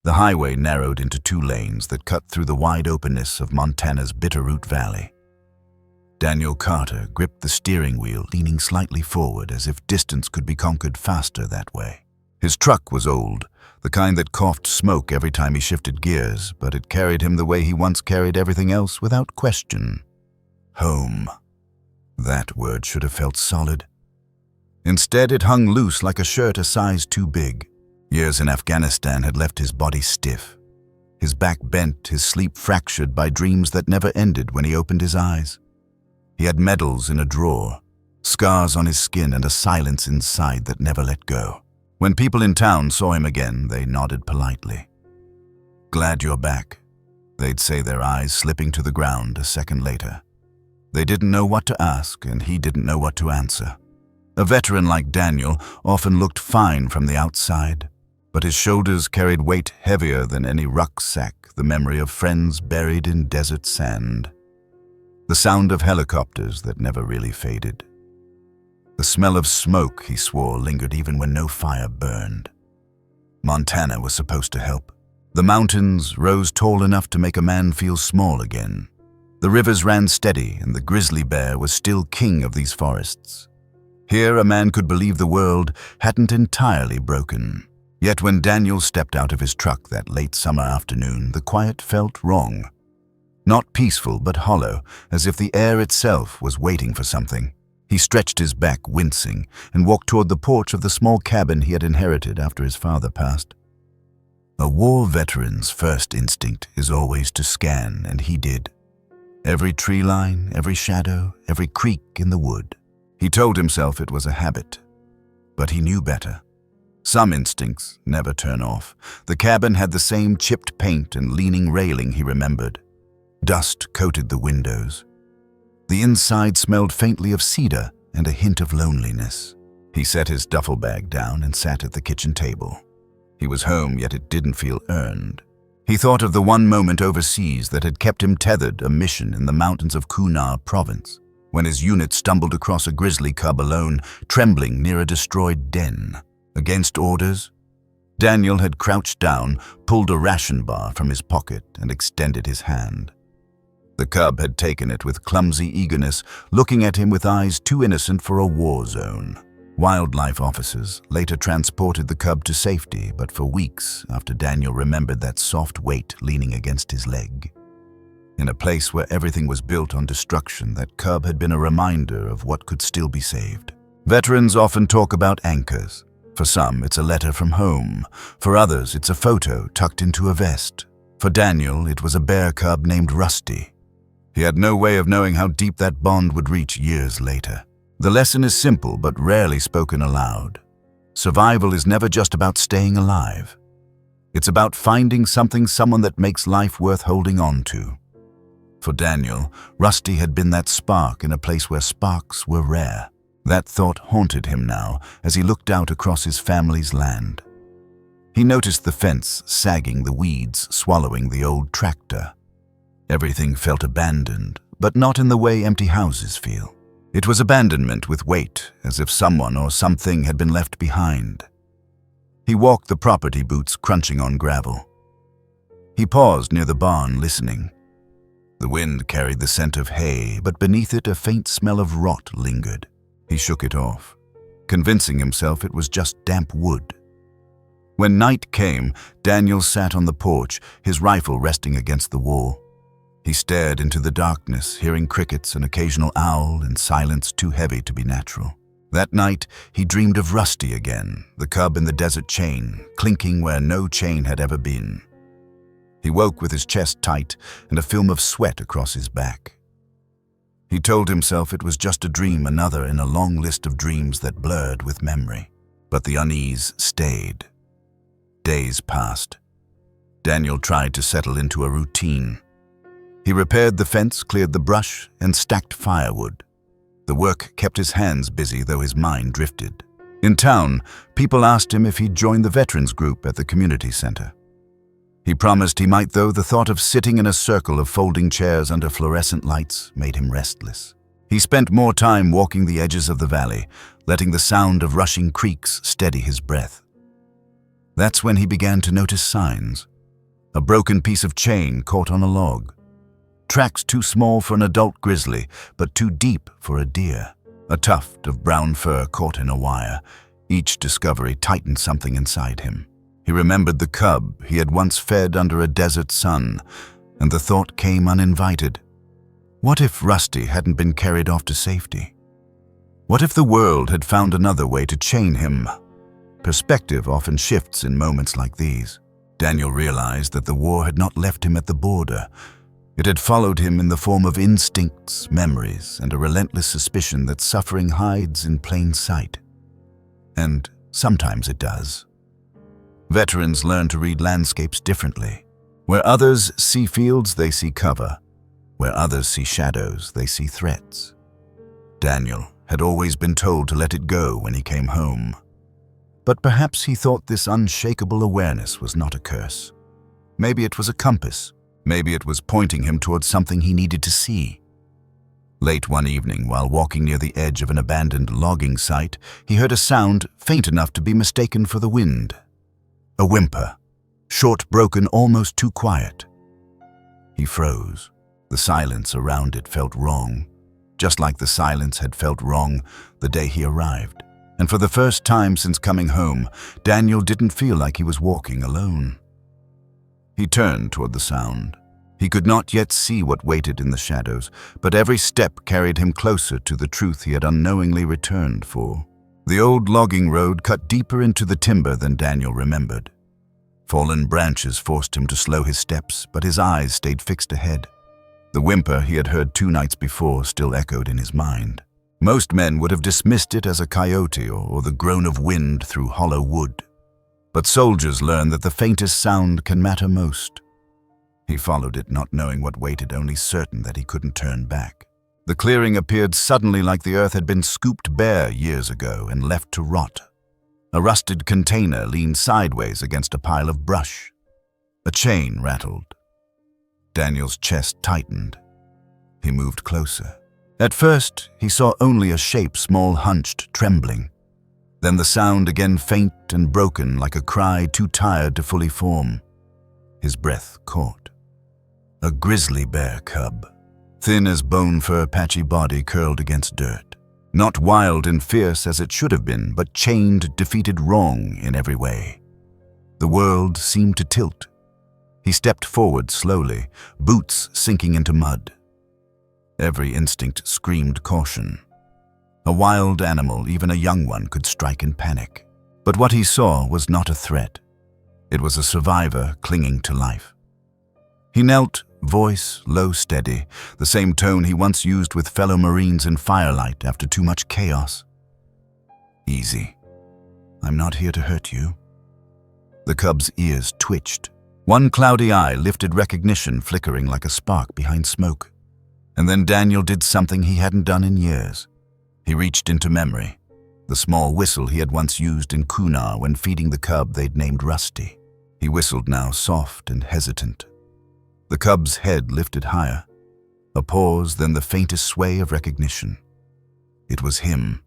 The highway narrowed into 2 lanes that cut through the wide openness of Montana's Bitterroot Valley. Daniel Carter gripped the steering wheel, leaning slightly forward as if distance could be conquered faster that way. His truck was old, the kind that coughed smoke every time he shifted gears, but it carried him the way he once carried everything else without question. Home. That word should have felt solid. Instead, it hung loose like a shirt a size too big. Years in Afghanistan had left his body stiff. His back bent, his sleep fractured by dreams that never ended when he opened his eyes. He had medals in a drawer, scars on his skin, and a silence inside that never let go. When people in town saw him again, they nodded politely. "Glad you're back," they'd say, their eyes slipping to the ground a second later. They didn't know what to ask, and he didn't know what to answer. A veteran like Daniel often looked fine from the outside, but his shoulders carried weight heavier than any rucksack, the memory of friends buried in desert sand. The sound of helicopters that never really faded. The smell of smoke, he swore, lingered even when no fire burned. Montana was supposed to help. The mountains rose tall enough to make a man feel small again. The rivers ran steady, and the grizzly bear was still king of these forests. Here a man could believe the world hadn't entirely broken. Yet when Daniel stepped out of his truck that late summer afternoon, the quiet felt wrong. Not peaceful, but hollow, as if the air itself was waiting for something. He stretched his back, wincing, and walked toward the porch of the small cabin he had inherited after his father passed. A war veteran's first instinct is always to scan, and he did. Every tree line, every shadow, every creak in the wood. He told himself it was a habit, but he knew better. Some instincts never turn off. The cabin had the same chipped paint and leaning railing he remembered. Dust coated the windows. The inside smelled faintly of cedar and a hint of loneliness. He set his duffel bag down and sat at the kitchen table. He was home, yet it didn't feel earned. He thought of the one moment overseas that had kept him tethered, a mission in the mountains of Kunar province, when his unit stumbled across a grizzly cub alone, trembling near a destroyed den. Against orders, Daniel had crouched down, pulled a ration bar from his pocket, and extended his hand. The cub had taken it with clumsy eagerness, looking at him with eyes too innocent for a war zone. Wildlife officers later transported the cub to safety, but for weeks after Daniel remembered that soft weight leaning against his leg. In a place where everything was built on destruction, that cub had been a reminder of what could still be saved. Veterans often talk about anchors. For some, it's a letter from home. For others, it's a photo tucked into a vest. For Daniel, it was a bear cub named Rusty. He had no way of knowing how deep that bond would reach years later. The lesson is simple but rarely spoken aloud. Survival is never just about staying alive. It's about finding someone that makes life worth holding on to. For Daniel, Rusty had been that spark in a place where sparks were rare. That thought haunted him now as he looked out across his family's land. He noticed the fence sagging, the weeds swallowing the old tractor. Everything felt abandoned, but not in the way empty houses feel. It was abandonment with weight, as if someone or something had been left behind. He walked the property, boots crunching on gravel. He paused near the barn, listening. The wind carried the scent of hay, but beneath it a faint smell of rot lingered. He shook it off, convincing himself it was just damp wood. When night came, Daniel sat on the porch, his rifle resting against the wall. He stared into the darkness, hearing crickets, an occasional owl, and silence too heavy to be natural. That night, he dreamed of Rusty again, the cub in the desert chain, clinking where no chain had ever been. He woke with his chest tight and a film of sweat across his back. He told himself it was just a dream, another in a long list of dreams that blurred with memory. But the unease stayed. Days passed. Daniel tried to settle into a routine. He repaired the fence, cleared the brush, and stacked firewood. The work kept his hands busy, though his mind drifted. In town, people asked him if he'd join the veterans group at the community center. He promised he might, though the thought of sitting in a circle of folding chairs under fluorescent lights made him restless. He spent more time walking the edges of the valley, letting the sound of rushing creeks steady his breath. That's when he began to notice signs. A broken piece of chain caught on a log. Tracks too small for an adult grizzly, but too deep for a deer. A tuft of brown fur caught in a wire. Each discovery tightened something inside him. He remembered the cub he had once fed under a desert sun, and the thought came uninvited. What if Rusty hadn't been carried off to safety? What if the world had found another way to chain him? Perspective often shifts in moments like these. Daniel realized that the war had not left him at the border. It had followed him in the form of instincts, memories, and a relentless suspicion that suffering hides in plain sight. And sometimes it does. Veterans learn to read landscapes differently. Where others see fields, they see cover. Where others see shadows, they see threats. Daniel had always been told to let it go when he came home. But perhaps he thought this unshakable awareness was not a curse. Maybe it was a compass. Maybe it was pointing him towards something he needed to see. Late one evening, while walking near the edge of an abandoned logging site, he heard a sound faint enough to be mistaken for the wind. A whimper, short, broken, almost too quiet. He froze. The silence around it felt wrong, just like the silence had felt wrong the day he arrived. And for the first time since coming home, Daniel didn't feel like he was walking alone. He turned toward the sound. He could not yet see what waited in the shadows, but every step carried him closer to the truth he had unknowingly returned for. The old logging road cut deeper into the timber than Daniel remembered. Fallen branches forced him to slow his steps, but his eyes stayed fixed ahead. The whimper he had heard 2 nights before still echoed in his mind. Most men would have dismissed it as a coyote or the groan of wind through hollow wood. But soldiers learn that the faintest sound can matter most. He followed it, not knowing what waited, only certain that he couldn't turn back. The clearing appeared suddenly like the earth had been scooped bare years ago and left to rot. A rusted container leaned sideways against a pile of brush. A chain rattled. Daniel's chest tightened. He moved closer. At first, he saw only a shape, small, hunched, trembling. Then the sound again faint and broken, like a cry too tired to fully form. His breath caught. A grizzly bear cub. Thin as bone fur, patchy body curled against dirt. Not wild and fierce as it should have been, but chained, defeated, wrong in every way. The world seemed to tilt. He stepped forward slowly, boots sinking into mud. Every instinct screamed caution. A wild animal, even a young one, could strike in panic. But what he saw was not a threat. It was a survivor clinging to life. He knelt, voice low, steady, the same tone he once used with fellow Marines in firelight after too much chaos. Easy. I'm not here to hurt you. The cub's ears twitched. One cloudy eye lifted recognition, flickering like a spark behind smoke. And then Daniel did something he hadn't done in years. He reached into memory, the small whistle he had once used in Kunar when feeding the cub they'd named Rusty. He whistled now, soft and hesitant. The cub's head lifted higher. A pause, then the faintest sway of recognition. It was him.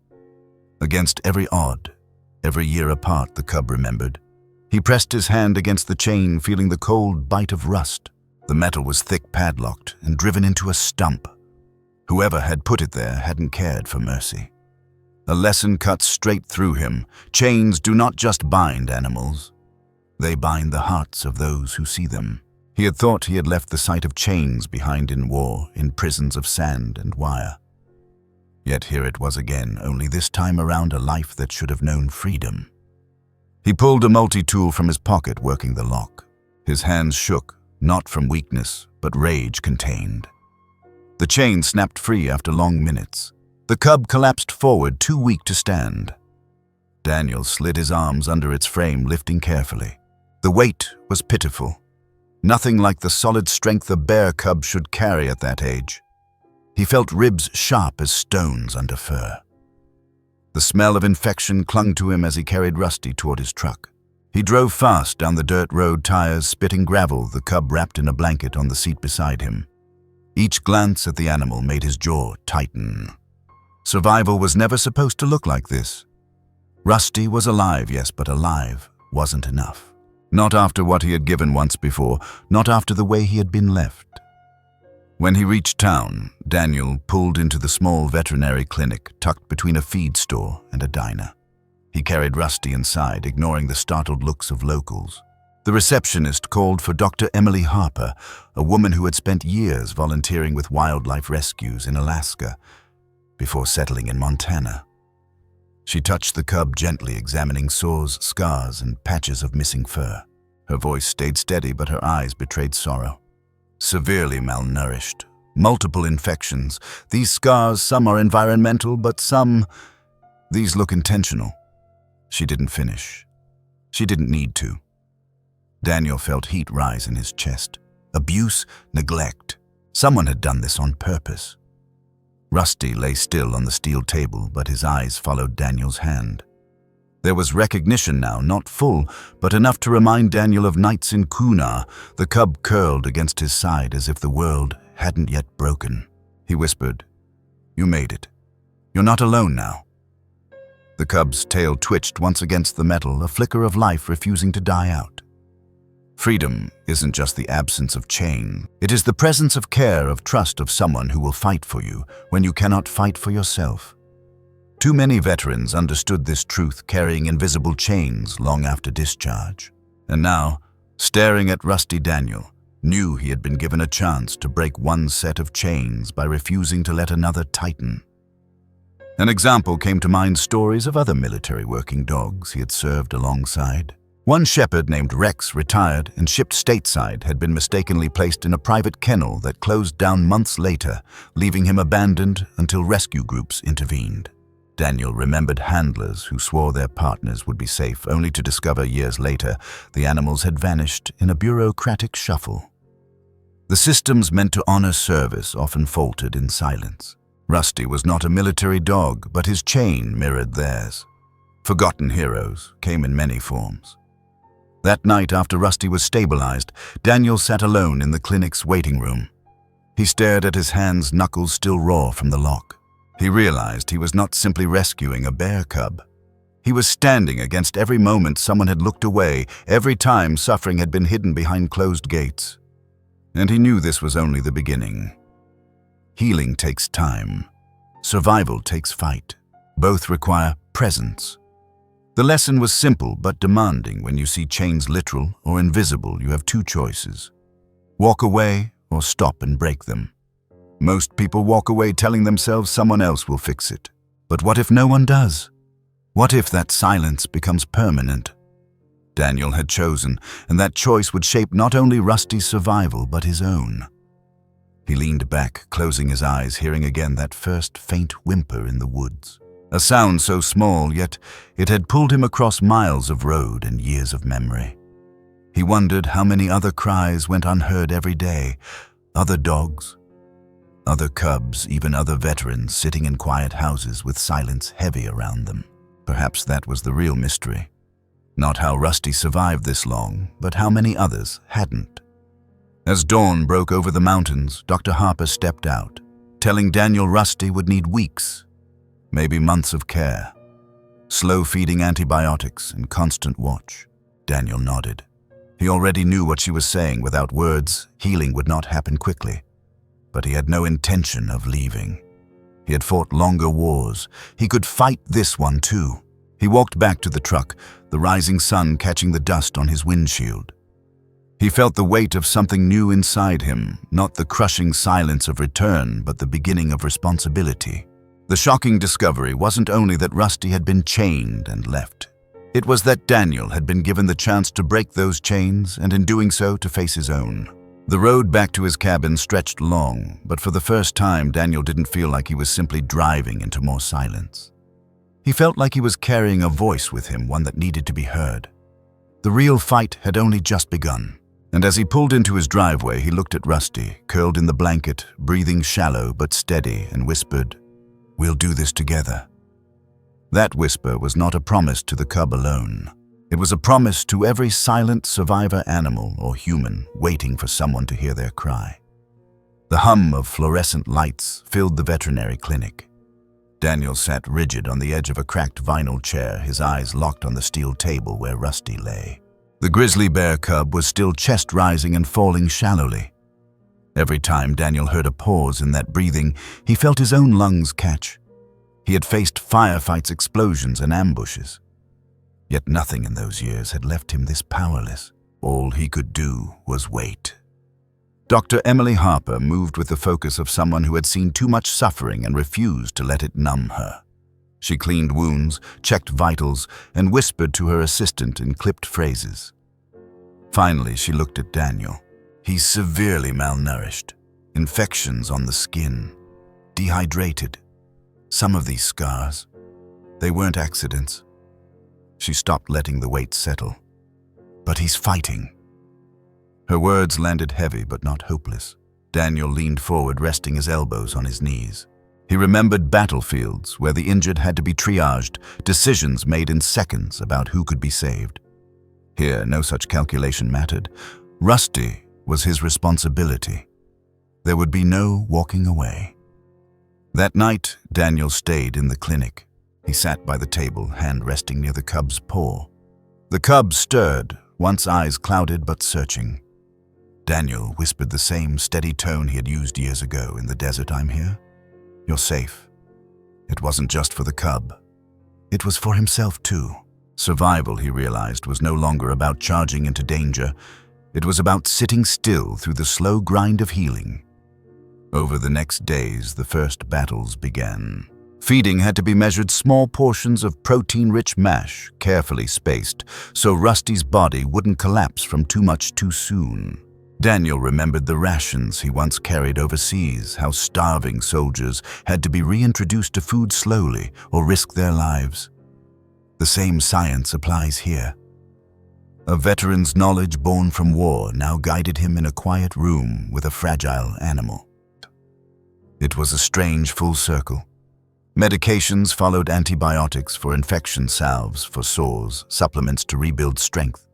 Against every odd, every year apart, the cub remembered. He pressed his hand against the chain, feeling the cold bite of rust. The metal was thick, padlocked, and driven into a stump. Whoever had put it there hadn't cared for mercy. A lesson cut straight through him. Chains do not just bind animals. They bind the hearts of those who see them. He had thought he had left the sight of chains behind in war, in prisons of sand and wire. Yet here it was again, only this time around a life that should have known freedom. He pulled a multi-tool from his pocket, working the lock. His hands shook, not from weakness, but rage contained. The chain snapped free after long minutes. The cub collapsed forward, too weak to stand. Daniel slid his arms under its frame, lifting carefully. The weight was pitiful. Nothing like the solid strength a bear cub should carry at that age. He felt ribs sharp as stones under fur. The smell of infection clung to him as he carried Rusty toward his truck. He drove fast down the dirt road, tires spitting gravel, the cub wrapped in a blanket on the seat beside him. Each glance at the animal made his jaw tighten. Survival was never supposed to look like this. Rusty was alive, yes, but alive wasn't enough. Not after what he had given once before, not after the way he had been left. When he reached town, Daniel pulled into the small veterinary clinic tucked between a feed store and a diner. He carried Rusty inside, ignoring the startled looks of locals. The receptionist called for Dr. Emily Harper, a woman who had spent years volunteering with wildlife rescues in Alaska before settling in Montana. She touched the cub gently, examining sores, scars, and patches of missing fur. Her voice stayed steady, but her eyes betrayed sorrow. Severely malnourished, multiple infections. These scars, some are environmental, but these look intentional. She didn't finish. She didn't need to. Daniel felt heat rise in his chest. Abuse, neglect. Someone had done this on purpose. Rusty lay still on the steel table, but his eyes followed Daniel's hand. There was recognition now, not full, but enough to remind Daniel of nights in Kuna. The cub curled against his side as if the world hadn't yet broken. He whispered, "You made it. You're not alone now." The cub's tail twitched once against the metal, a flicker of life refusing to die out. Freedom isn't just the absence of chain. It is the presence of care, of trust, of someone who will fight for you when you cannot fight for yourself. Too many veterans understood this truth, carrying invisible chains long after discharge. And now, staring at Rusty, Daniel knew he had been given a chance to break one set of chains by refusing to let another tighten. An example came to mind, stories of other military working dogs he had served alongside. One shepherd named Rex, retired and shipped stateside, had been mistakenly placed in a private kennel that closed down months later, leaving him abandoned until rescue groups intervened. Daniel remembered handlers who swore their partners would be safe, only to discover years later the animals had vanished in a bureaucratic shuffle. The systems meant to honor service often faltered in silence. Rusty was not a military dog, but his chain mirrored theirs. Forgotten heroes came in many forms. That night, after Rusty was stabilized, Daniel sat alone in the clinic's waiting room. He stared at his hands, knuckles still raw from the lock. He realized he was not simply rescuing a bear cub. He was standing against every moment someone had looked away, every time suffering had been hidden behind closed gates. And he knew this was only the beginning. Healing takes time. Survival takes fight. Both require presence. The lesson was simple but demanding. When you see chains literal or invisible, you have two choices: walk away or stop and break them. Most people walk away telling themselves someone else will fix it. But what if no one does? What if that silence becomes permanent? Daniel had chosen, and that choice would shape not only Rusty's survival but his own. He leaned back, closing his eyes, hearing again that first faint whimper in the woods. A sound so small, yet it had pulled him across miles of road and years of memory. He wondered how many other cries went unheard every day. Other dogs, other cubs, even other veterans sitting in quiet houses with silence heavy around them. Perhaps that was the real mystery. Not how Rusty survived this long, but how many others hadn't. As dawn broke over the mountains, Dr. Harper stepped out, telling Daniel Rusty would need weeks, maybe months of care. Slow feeding antibiotics and constant watch. Daniel nodded. He already knew what she was saying. Without words, healing would not happen quickly. But he had no intention of leaving. He had fought longer wars. He could fight this one too. He walked back to the truck, the rising sun catching the dust on his windshield. He felt the weight of something new inside him, not the crushing silence of return, but the beginning of responsibility. The shocking discovery wasn't only that Rusty had been chained and left. It was that Daniel had been given the chance to break those chains, and in doing so, to face his own. The road back to his cabin stretched long, but for the first time, Daniel didn't feel like he was simply driving into more silence. He felt like he was carrying a voice with him, one that needed to be heard. The real fight had only just begun. And as he pulled into his driveway, he looked at Rusty, curled in the blanket, breathing shallow but steady, and whispered, "We'll do this together." That whisper was not a promise to the cub alone. It was a promise to every silent survivor, animal or human, waiting for someone to hear their cry. The hum of fluorescent lights filled the veterinary clinic. Daniel sat rigid on the edge of a cracked vinyl chair, his eyes locked on the steel table where Rusty lay. The grizzly bear cub was still chest-rising and falling shallowly. Every time Daniel heard a pause in that breathing, he felt his own lungs catch. He had faced firefights, explosions, and ambushes. Yet nothing in those years had left him this powerless. All he could do was wait. Dr. Emily Harper moved with the focus of someone who had seen too much suffering and refused to let it numb her. She cleaned wounds, checked vitals, and whispered to her assistant in clipped phrases. Finally, she looked at Daniel. He's severely malnourished, infections on the skin, dehydrated. Some of these scars, they weren't accidents. She stopped letting the weight settle. But he's fighting. Her words landed heavy but not hopeless. Daniel leaned forward, resting his elbows on his knees. He remembered battlefields where the injured had to be triaged, decisions made in seconds about who could be saved. Here, no such calculation mattered. Rusty was his responsibility. There would be no walking away. That night, Daniel stayed in the clinic. He sat by the table, hand resting near the cub's paw. The cub stirred, once eyes clouded but searching. Daniel whispered the same steady tone he had used years ago in the desert. "I'm here. You're safe." It wasn't just for the cub. It was for himself too. Survival, he realized, was no longer about charging into danger. It was about sitting still through the slow grind of healing. Over the next days, the first battles began. Feeding had to be measured, small portions of protein-rich mash, carefully spaced, so Rusty's body wouldn't collapse from too much too soon. Daniel remembered the rations he once carried overseas, how starving soldiers had to be reintroduced to food slowly or risk their lives. The same science applies here. A veteran's knowledge born from war now guided him in a quiet room with a fragile animal. It was a strange full circle. Medications followed antibiotics for infection, salves for sores, supplements to rebuild strength.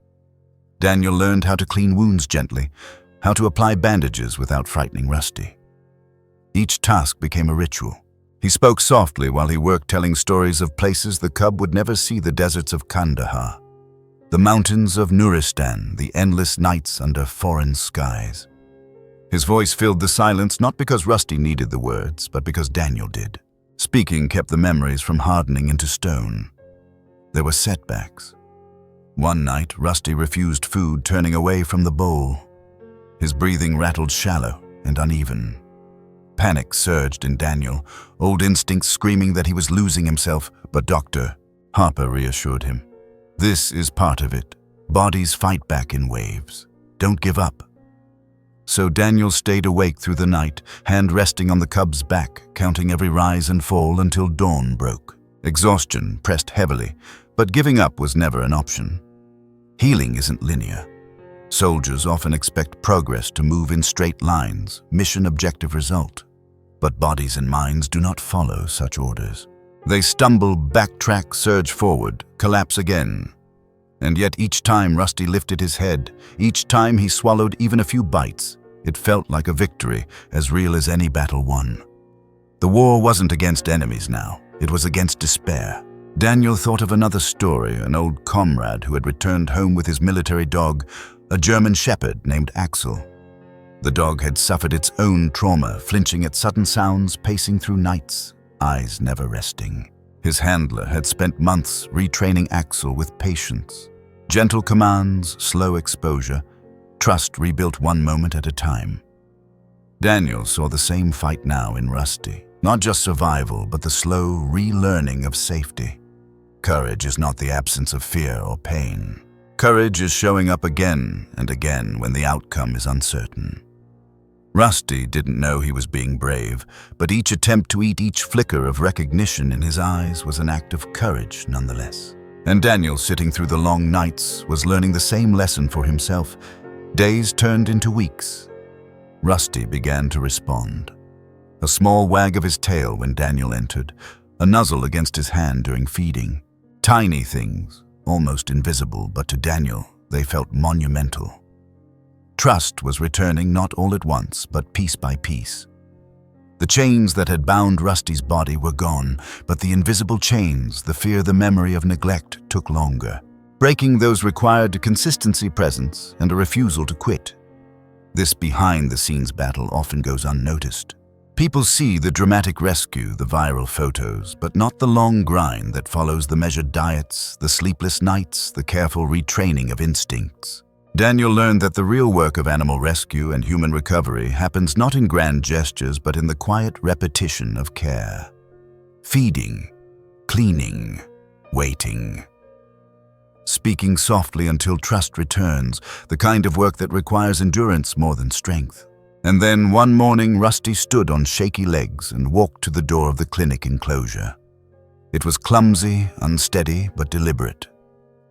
Daniel learned how to clean wounds gently, how to apply bandages without frightening Rusty. Each task became a ritual. He spoke softly while he worked, telling stories of places the cub would never see: the deserts of Kandahar, the mountains of Nuristan, the endless nights under foreign skies. His voice filled the silence, not because Rusty needed the words, but because Daniel did. Speaking kept the memories from hardening into stone. There were setbacks. One night, Rusty refused food, turning away from the bowl. His breathing rattled shallow and uneven. Panic surged in Daniel, old instincts screaming that he was losing himself, but Dr. Harper reassured him. "This is part of it. Bodies fight back in waves. Don't give up." So Daniel stayed awake through the night, hand resting on the cub's back, counting every rise and fall until dawn broke. Exhaustion pressed heavily, but giving up was never an option. Healing isn't linear. Soldiers often expect progress to move in straight lines, mission, objective, result. But bodies and minds do not follow such orders. They stumble, backtrack, surge forward, collapse again. And yet each time Rusty lifted his head, each time he swallowed even a few bites, it felt like a victory, as real as any battle won. The war wasn't against enemies now, it was against despair. Daniel thought of another story, an old comrade who had returned home with his military dog, a German shepherd named Axel. The dog had suffered its own trauma, flinching at sudden sounds, pacing through nights, eyes never resting. His handler had spent months retraining Axel with patience. Gentle commands, slow exposure, trust rebuilt one moment at a time. Daniel saw the same fight now in Rusty. Not just survival, but the slow relearning of safety. Courage is not the absence of fear or pain. Courage is showing up again and again when the outcome is uncertain. Rusty didn't know he was being brave, but each attempt to eat, each flicker of recognition in his eyes was an act of courage nonetheless. And Daniel, sitting through the long nights, was learning the same lesson for himself. Days turned into weeks. Rusty began to respond. A small wag of his tail when Daniel entered, a nuzzle against his hand during feeding. Tiny things, almost invisible, but to Daniel, they felt monumental. Trust was returning, not all at once, but piece by piece. The chains that had bound Rusty's body were gone, but the invisible chains, the fear, the memory of neglect, took longer. breaking those required consistency, presence, and a refusal to quit. This behind-the-scenes battle often goes unnoticed. People see the dramatic rescue, the viral photos, but not the long grind that follows the measured diets, the sleepless nights, the careful retraining of instincts. Daniel learned that the real work of animal rescue and human recovery happens not in grand gestures but in the quiet repetition of care. Feeding, cleaning, waiting. Speaking softly until trust returns, the kind of work that requires endurance more than strength. And then one morning, Rusty stood on shaky legs and walked to the door of the clinic enclosure. It was clumsy, unsteady, but deliberate.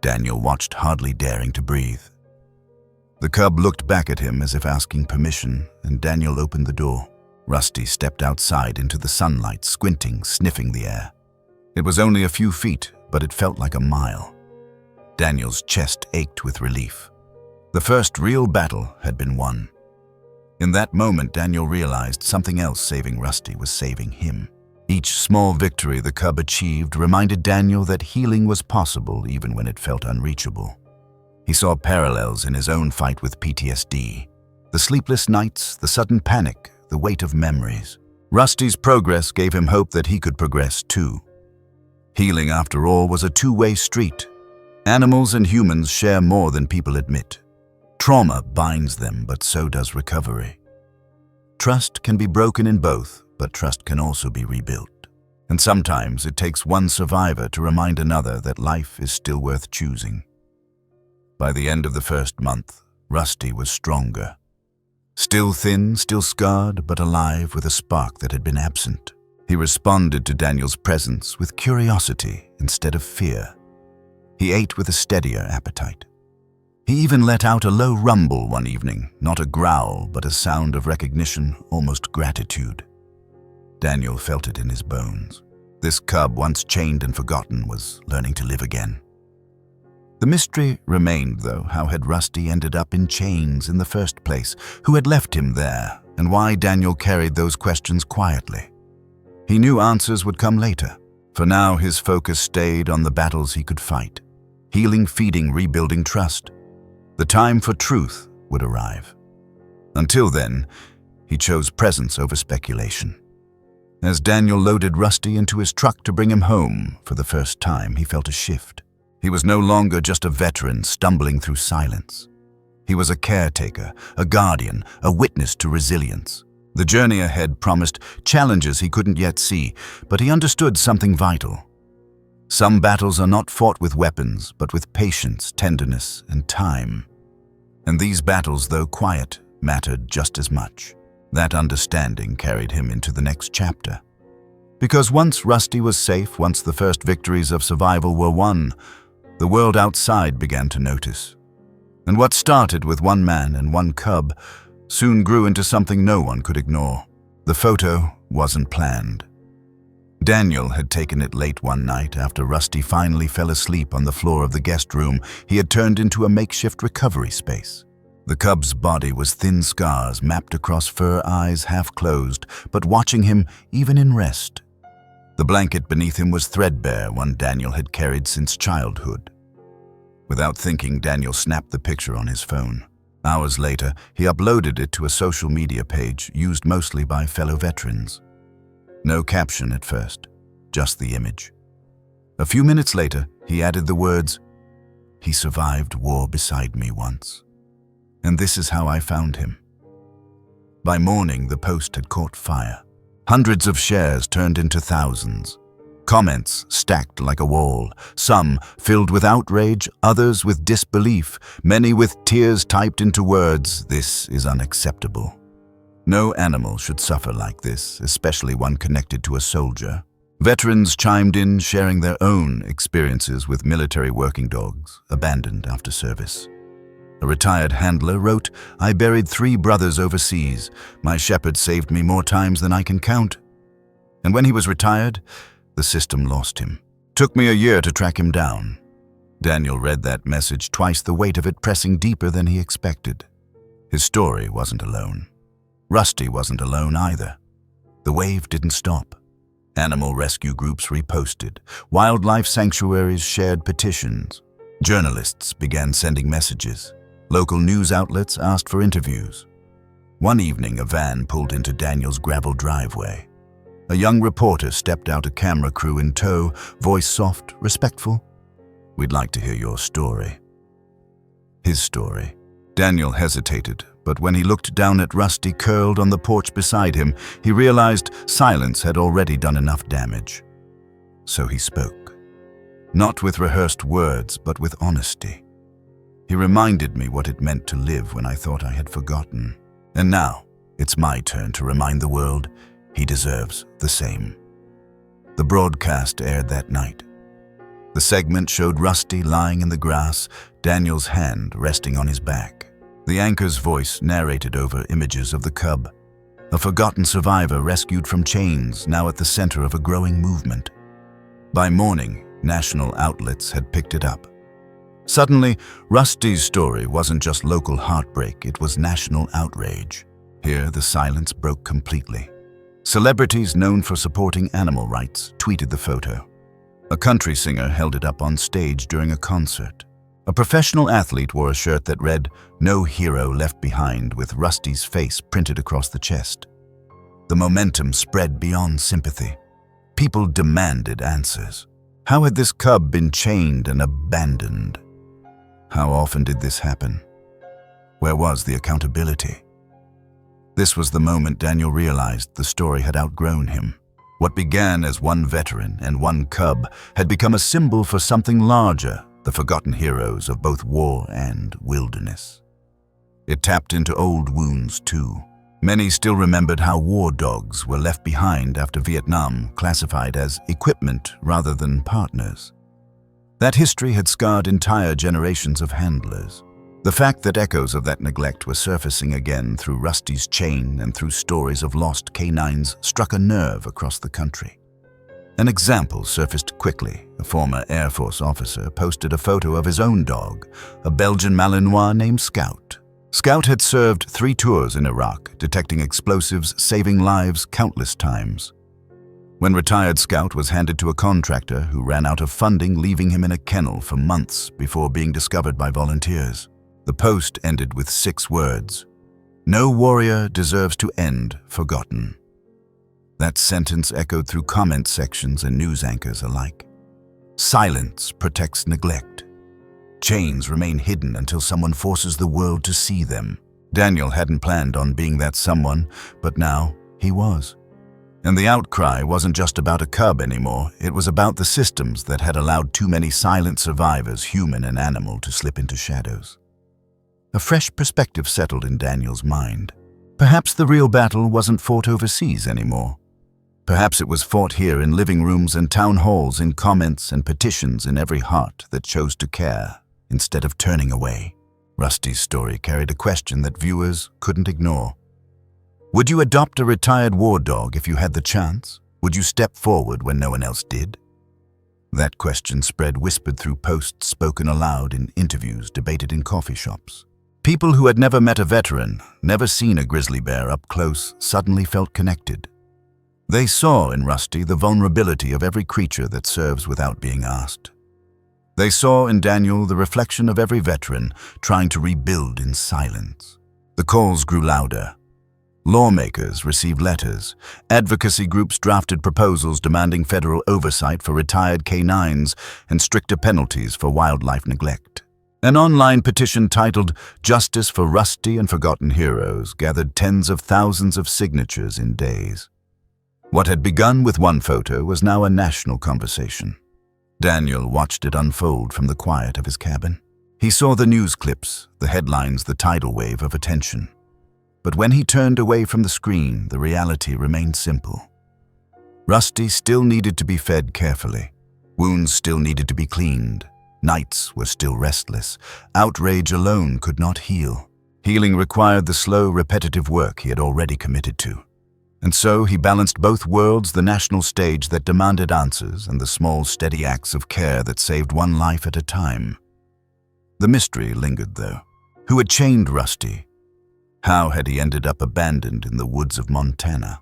Daniel watched, hardly daring to breathe. The cub looked back at him as if asking permission, and Daniel opened the door. Rusty stepped outside into the sunlight, squinting, sniffing the air. It was only a few feet, but it felt like a mile. Daniel's chest ached with relief. The first real battle had been won. In that moment, Daniel realized something else saving Rusty was saving him. Each small victory the cub achieved reminded Daniel that healing was possible even when it felt unreachable. He saw parallels in his own fight with PTSD. The sleepless nights, the sudden panic, the weight of memories. Rusty's progress gave him hope that he could progress too. Healing, after all, was a two-way street. Animals and humans share more than people admit. Trauma binds them, but so does recovery. Trust can be broken in both, but trust can also be rebuilt. And sometimes it takes one survivor to remind another that life is still worth choosing. By the end of the first month, Rusty was stronger. Still thin, still scarred, but alive with a spark that had been absent. He responded to Daniel's presence with curiosity instead of fear. He ate with a steadier appetite. He even let out a low rumble one evening, not a growl, but a sound of recognition, almost gratitude. Daniel felt it in his bones. This cub, once chained and forgotten, was learning to live again. The mystery remained, though. How had Rusty ended up in chains in the first place? Who had left him there? And why Daniel carried those questions quietly? He knew answers would come later. For now, his focus stayed on the battles he could fight. Healing, feeding, rebuilding trust. The time for truth would arrive. Until then, he chose presence over speculation. As Daniel loaded Rusty into his truck to bring him home, for the first time he felt a shift. He was no longer just a veteran stumbling through silence. He was a caretaker, a guardian, a witness to resilience. The journey ahead promised challenges he couldn't yet see, but he understood something vital. Some battles are not fought with weapons, but with patience, tenderness, and time. And these battles, though quiet, mattered just as much. That understanding carried him into the next chapter. Because once Rusty was safe, once the first victories of survival were won, the world outside began to notice. And what started with one man and one cub soon grew into something no one could ignore. The photo wasn't planned. Daniel had taken it late one night after Rusty finally fell asleep on the floor of the guest room he had turned into a makeshift recovery space. The cub's body was thin scars mapped across fur, eyes half closed, but watching him even in rest. The blanket beneath him was threadbare, one Daniel had carried since childhood. Without thinking, Daniel snapped the picture on his phone. Hours later, he uploaded it to a social media page used mostly by fellow veterans. No caption at first, just the image. A few minutes later, he added the words, "He survived war beside me once. And this is how I found him." By morning, the post had caught fire. Hundreds of shares turned into thousands. Comments stacked like a wall, some filled with outrage, others with disbelief, many with tears typed into words, "This is unacceptable." No animal should suffer like this, especially one connected to a soldier. Veterans chimed in, sharing their own experiences with military working dogs, abandoned after service. A retired handler wrote, "I buried 3 brothers overseas. My shepherd saved me more times than I can count." And when he was retired, the system lost him. Took me a year to track him down. Daniel read that message twice, the weight of it pressing deeper than he expected. His story wasn't alone. Rusty wasn't alone either. The wave didn't stop. Animal rescue groups reposted. Wildlife sanctuaries shared petitions. Journalists began sending messages. Local news outlets asked for interviews. One evening, a van pulled into Daniel's gravel driveway. A young reporter stepped out, a camera crew in tow, voice soft, respectful. "We'd like to hear your story." His story. Daniel hesitated, but when he looked down at Rusty curled on the porch beside him, he realized silence had already done enough damage. So he spoke. Not with rehearsed words, but with honesty. He reminded me what it meant to live when I thought I had forgotten. And now, it's my turn to remind the world he deserves the same. The broadcast aired that night. The segment showed Rusty lying in the grass, Daniel's hand resting on his back. The anchor's voice narrated over images of the cub, a forgotten survivor rescued from chains, now at the center of a growing movement. By morning, national outlets had picked it up. Suddenly, Rusty's story wasn't just local heartbreak, it was national outrage. Here, the silence broke completely. Celebrities known for supporting animal rights tweeted the photo. A country singer held it up on stage during a concert. A professional athlete wore a shirt that read, "No hero left behind," with Rusty's face printed across the chest. The momentum spread beyond sympathy. People demanded answers. How had this cub been chained and abandoned? How often did this happen? Where was the accountability? This was the moment Daniel realized the story had outgrown him. What began as one veteran and one cub had become a symbol for something larger, the forgotten heroes of both war and wilderness. It tapped into old wounds too. Many still remembered how war dogs were left behind after Vietnam, classified as equipment rather than partners. That history had scarred entire generations of handlers. The fact that echoes of that neglect were surfacing again through Rusty's chain and through stories of lost canines struck a nerve across the country. An example surfaced quickly. A former Air Force officer posted a photo of his own dog, a Belgian Malinois named Scout. Scout had served 3 tours in Iraq, detecting explosives, saving lives countless times. When retired Scout was handed to a contractor who ran out of funding, leaving him in a kennel for months before being discovered by volunteers. The post ended with 6 words: "No warrior deserves to end forgotten." That sentence echoed through comment sections and news anchors alike. Silence protects neglect. Chains remain hidden until someone forces the world to see them. Daniel hadn't planned on being that someone, but now he was. And the outcry wasn't just about a cub anymore, it was about the systems that had allowed too many silent survivors, human and animal, to slip into shadows. A fresh perspective settled in Daniel's mind. Perhaps the real battle wasn't fought overseas anymore. Perhaps it was fought here in living rooms and town halls, in comments and petitions, in every heart that chose to care instead of turning away. Rusty's story carried a question that viewers couldn't ignore. Would you adopt a retired war dog if you had the chance? Would you step forward when no one else did? That question spread whispered through posts, spoken aloud in interviews, debated in coffee shops. People who had never met a veteran, never seen a grizzly bear up close, suddenly felt connected. They saw in Rusty the vulnerability of every creature that serves without being asked. They saw in Daniel the reflection of every veteran trying to rebuild in silence. The calls grew louder. Lawmakers received letters. Advocacy groups drafted proposals demanding federal oversight for retired canines and stricter penalties for wildlife neglect. An online petition titled "Justice for Rusty and Forgotten Heroes" gathered tens of thousands of signatures in days. What had begun with one photo was now a national conversation. Daniel watched it unfold from the quiet of his cabin. He saw the news clips, the headlines, the tidal wave of attention. But when he turned away from the screen, the reality remained simple. Rusty still needed to be fed carefully. Wounds still needed to be cleaned. Nights were still restless. Outrage alone could not heal. Healing required the slow, repetitive work he had already committed to. And so he balanced both worlds, the national stage that demanded answers and the small, steady acts of care that saved one life at a time. The mystery lingered, though. Who had chained Rusty? How had he ended up abandoned in the woods of Montana?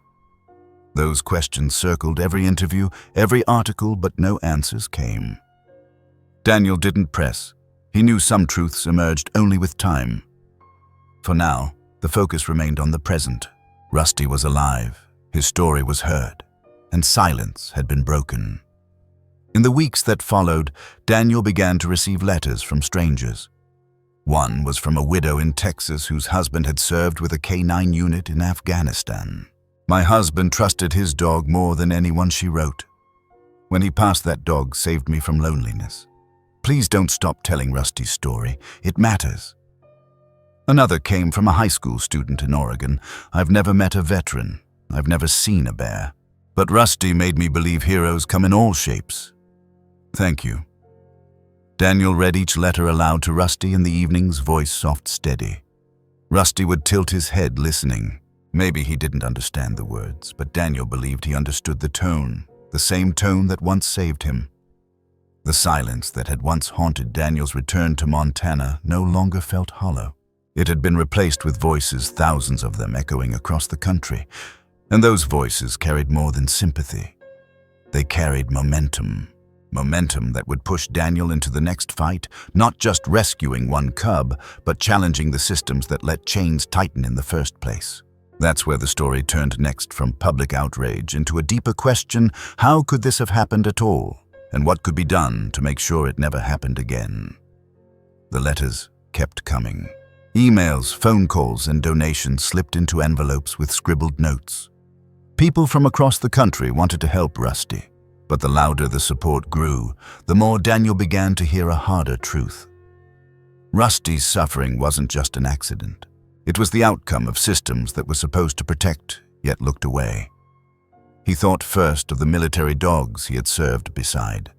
Those questions circled every interview, every article, but no answers came. Daniel didn't press. He knew some truths emerged only with time. For now, the focus remained on the present. Rusty was alive, his story was heard, and silence had been broken. In the weeks that followed, Daniel began to receive letters from strangers. One was from a widow in Texas whose husband had served with a K-9 unit in Afghanistan. "My husband trusted his dog more than anyone," she wrote. "When he passed, that dog saved me from loneliness. Please don't stop telling Rusty's story. It matters." Another came from a high school student in Oregon. "I've never met a veteran. I've never seen a bear. But Rusty made me believe heroes come in all shapes. Thank you." Daniel read each letter aloud to Rusty in the evenings, voice soft, steady. Rusty would tilt his head, listening. Maybe he didn't understand the words, but Daniel believed he understood the tone, the same tone that once saved him. The silence that had once haunted Daniel's return to Montana no longer felt hollow. It had been replaced with voices, thousands of them echoing across the country. And those voices carried more than sympathy. They carried momentum. Momentum that would push Daniel into the next fight, not just rescuing one cub, but challenging the systems that let chains tighten in the first place. That's where the story turned next, from public outrage into a deeper question: how could this have happened at all? And what could be done to make sure it never happened again? The letters kept coming. Emails, phone calls, and donations slipped into envelopes with scribbled notes. People from across the country wanted to help Rusty. But the louder the support grew, the more Daniel began to hear a harder truth. Rusty's suffering wasn't just an accident. It was the outcome of systems that were supposed to protect, yet looked away. He thought first of the military dogs he had served beside.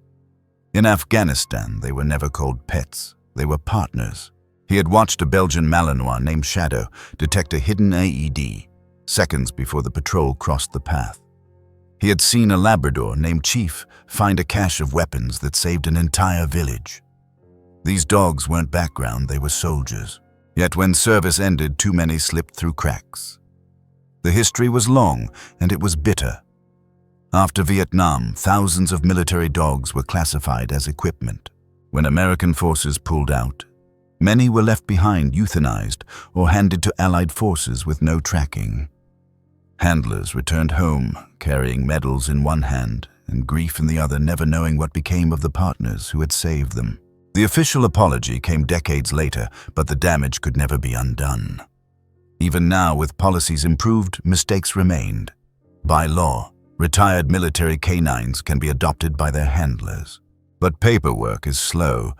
In Afghanistan, they were never called pets. They were partners. He had watched a Belgian Malinois named Shadow detect a hidden AED seconds before the patrol crossed the path. He had seen a Labrador named Chief find a cache of weapons that saved an entire village. These dogs weren't background, they were soldiers. Yet when service ended, too many slipped through cracks. The history was long, and it was bitter. After Vietnam, thousands of military dogs were classified as equipment. When American forces pulled out, many were left behind, euthanized, or handed to Allied forces with no tracking. Handlers returned home, carrying medals in one hand and grief in the other, never knowing what became of the partners who had saved them. The official apology came decades later, but the damage could never be undone. Even now, with policies improved, mistakes remained. By law, retired military canines can be adopted by their handlers. But paperwork is slow.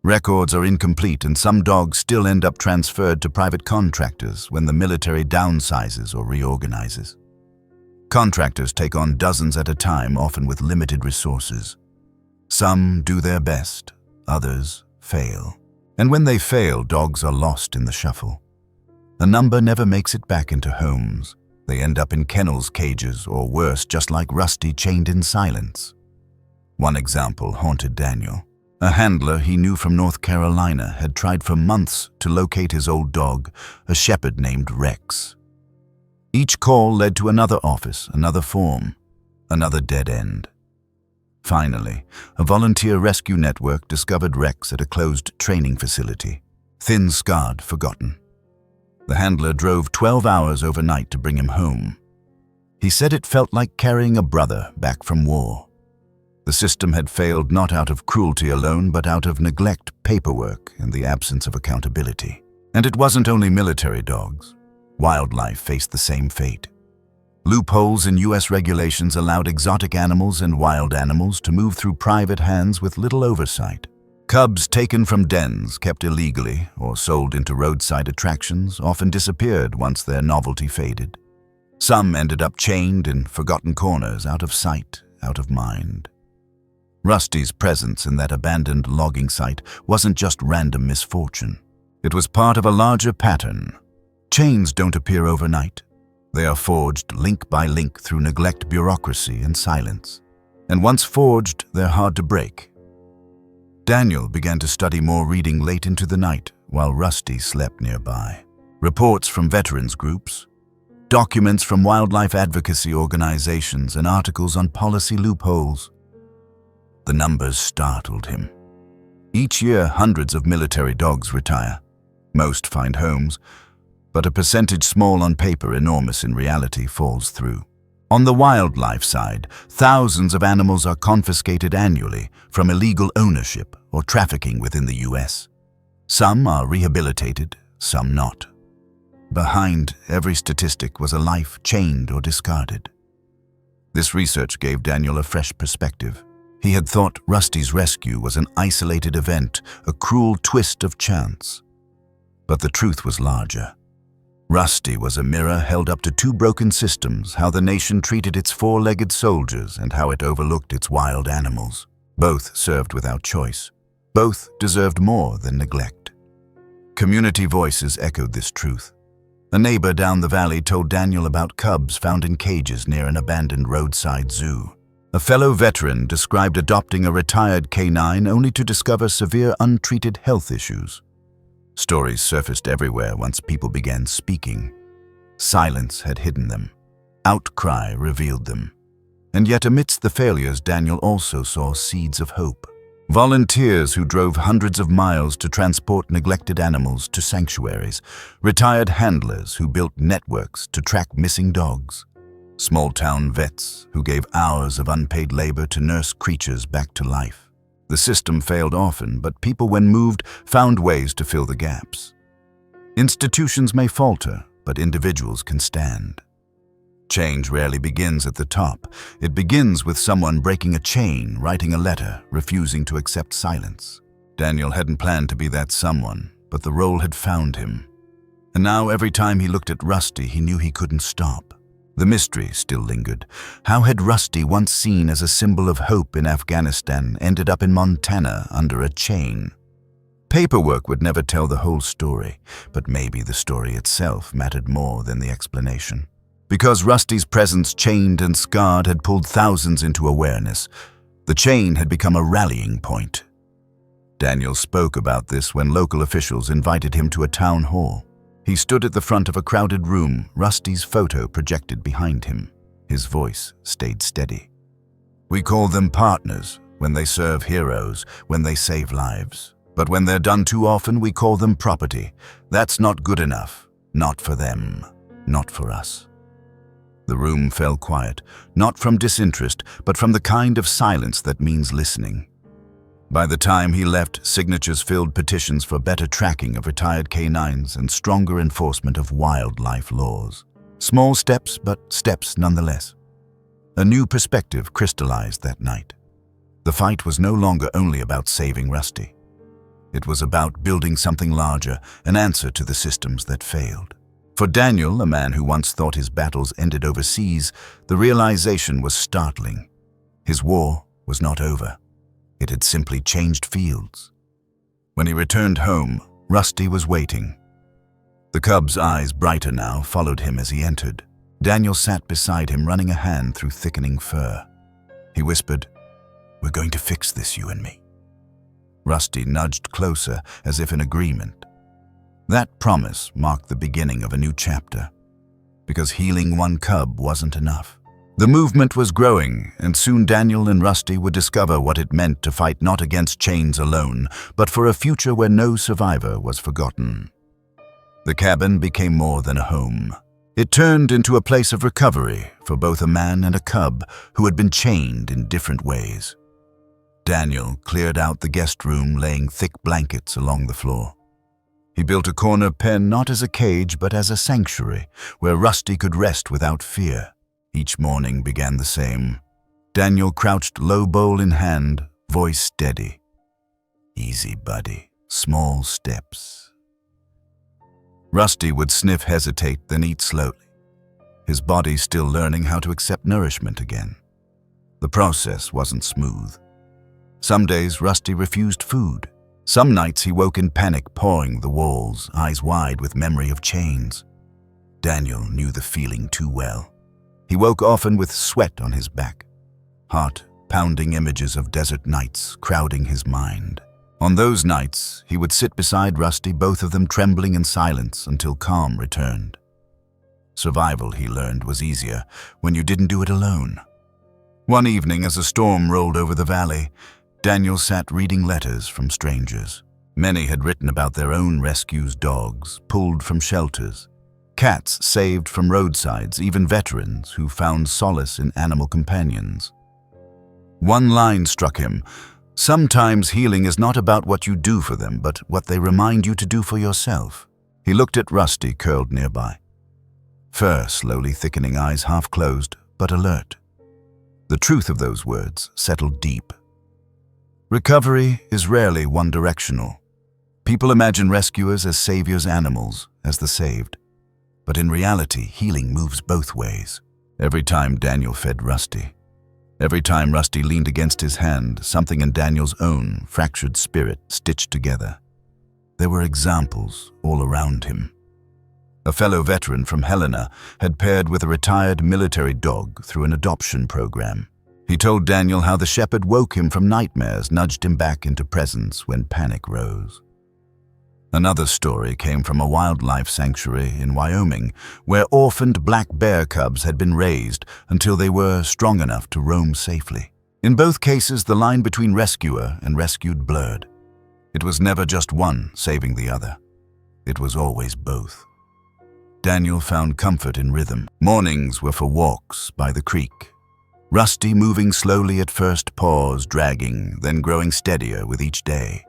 Records are incomplete, and some dogs still end up transferred to private contractors when the military downsizes or reorganizes. Contractors take on dozens at a time, often with limited resources. Some do their best, others fail. And when they fail, dogs are lost in the shuffle. A number never makes it back into homes. They end up in kennels, cages, or worse, just like Rusty, chained in silence. One example haunted Daniel. A handler he knew from North Carolina had tried for months to locate his old dog, a shepherd named Rex. Each call led to another office, another form, another dead end. Finally, a volunteer rescue network discovered Rex at a closed training facility, thin, scarred, forgotten. The handler drove 12 hours overnight to bring him home. He said it felt like carrying a brother back from war. The system had failed not out of cruelty alone, but out of neglect, paperwork, and the absence of accountability. And it wasn't only military dogs. Wildlife faced the same fate. Loopholes in U.S. regulations allowed exotic animals and wild animals to move through private hands with little oversight. Cubs taken from dens, kept illegally, or sold into roadside attractions often disappeared once their novelty faded. Some ended up chained in forgotten corners, out of sight, out of mind. Rusty's presence in that abandoned logging site wasn't just random misfortune. It was part of a larger pattern. Chains don't appear overnight. They are forged link by link through neglect, bureaucracy, and silence. And once forged, they're hard to break. Daniel began to study more, reading late into the night while Rusty slept nearby. Reports from veterans groups, documents from wildlife advocacy organizations, and articles on policy loopholes. The numbers startled him. Each year, hundreds of military dogs retire. Most find homes, but a percentage small on paper, enormous in reality, falls through. On the wildlife side, thousands of animals are confiscated annually from illegal ownership or trafficking within the US. Some are rehabilitated, some not. Behind every statistic was a life chained or discarded. This research gave Daniel a fresh perspective. He had thought Rusty's rescue was an isolated event, a cruel twist of chance. But the truth was larger. Rusty was a mirror held up to two broken systems, how the nation treated its four-legged soldiers and how it overlooked its wild animals. Both served without choice. Both deserved more than neglect. Community voices echoed this truth. A neighbor down the valley told Daniel about cubs found in cages near an abandoned roadside zoo. A fellow veteran described adopting a retired canine only to discover severe untreated health issues. Stories surfaced everywhere once people began speaking. Silence had hidden them. Outcry revealed them. And yet amidst the failures, Daniel also saw seeds of hope. Volunteers who drove hundreds of miles to transport neglected animals to sanctuaries. Retired handlers who built networks to track missing dogs. Small-town vets who gave hours of unpaid labor to nurse creatures back to life. The system failed often, but people, when moved, found ways to fill the gaps. Institutions may falter, but individuals can stand. Change rarely begins at the top. It begins with someone breaking a chain, writing a letter, refusing to accept silence. Daniel hadn't planned to be that someone, but the role had found him. And now every time he looked at Rusty, he knew he couldn't stop. The mystery still lingered. How had Rusty, once seen as a symbol of hope in Afghanistan, ended up in Montana under a chain? Paperwork would never tell the whole story, but maybe the story itself mattered more than the explanation. Because Rusty's presence, chained and scarred, had pulled thousands into awareness, the chain had become a rallying point. Daniel spoke about this when local officials invited him to a town hall. He stood at the front of a crowded room, Rusty's photo projected behind him. His voice stayed steady. "We call them partners when they serve heroes, when they save lives. But when they're done too often, we call them property. That's not good enough. Not for them. Not for us." The room fell quiet, not from disinterest, but from the kind of silence that means listening. By the time he left, signatures filled petitions for better tracking of retired canines and stronger enforcement of wildlife laws. Small steps, but steps nonetheless. A new perspective crystallized that night. The fight was no longer only about saving Rusty. It was about building something larger, an answer to the systems that failed. For Daniel, a man who once thought his battles ended overseas, the realization was startling. His war was not over. It had simply changed fields. When he returned home, Rusty was waiting. The cub's eyes, brighter now, followed him as he entered. Daniel sat beside him, running a hand through thickening fur. He whispered, "We're going to fix this, you and me." Rusty nudged closer, as if in agreement. That promise marked the beginning of a new chapter. Because healing one cub wasn't enough. The movement was growing, and soon Daniel and Rusty would discover what it meant to fight not against chains alone, but for a future where no survivor was forgotten. The cabin became more than a home. It turned into a place of recovery for both a man and a cub who had been chained in different ways. Daniel cleared out the guest room, laying thick blankets along the floor. He built a corner pen not as a cage but as a sanctuary where Rusty could rest without fear. Each morning began the same. Daniel crouched, low bowl in hand, voice steady. "Easy, buddy. Small steps." Rusty would sniff, hesitate, then eat slowly, his body still learning how to accept nourishment again. The process wasn't smooth. Some days Rusty refused food. Some nights he woke in panic, pawing the walls, eyes wide with memory of chains. Daniel knew the feeling too well. He woke often with sweat on his back, heart-pounding images of desert nights crowding his mind. On those nights, he would sit beside Rusty, both of them trembling in silence until calm returned. Survival, he learned, was easier when you didn't do it alone. One evening, as a storm rolled over the valley, Daniel sat reading letters from strangers. Many had written about their own rescues, dogs pulled from shelters, cats saved from roadsides, even veterans who found solace in animal companions. One line struck him: "Sometimes healing is not about what you do for them, but what they remind you to do for yourself." He looked at Rusty curled nearby, fur slowly thickening, eyes half closed but alert. The truth of those words settled deep. Recovery is rarely one-directional. People imagine rescuers as saviors, animals as the saved. But in reality, healing moves both ways. Every time Daniel fed Rusty, every time Rusty leaned against his hand, something in Daniel's own fractured spirit stitched together. There were examples all around him. A fellow veteran from Helena had paired with a retired military dog through an adoption program. He told Daniel how the shepherd woke him from nightmares, nudged him back into presence when panic rose. Another story came from a wildlife sanctuary in Wyoming, where orphaned black bear cubs had been raised until they were strong enough to roam safely. In both cases, the line between rescuer and rescued blurred. It was never just one saving the other. It was always both. Daniel found comfort in rhythm. Mornings were for walks by the creek. Rusty moving slowly at first, paws dragging, then growing steadier with each day.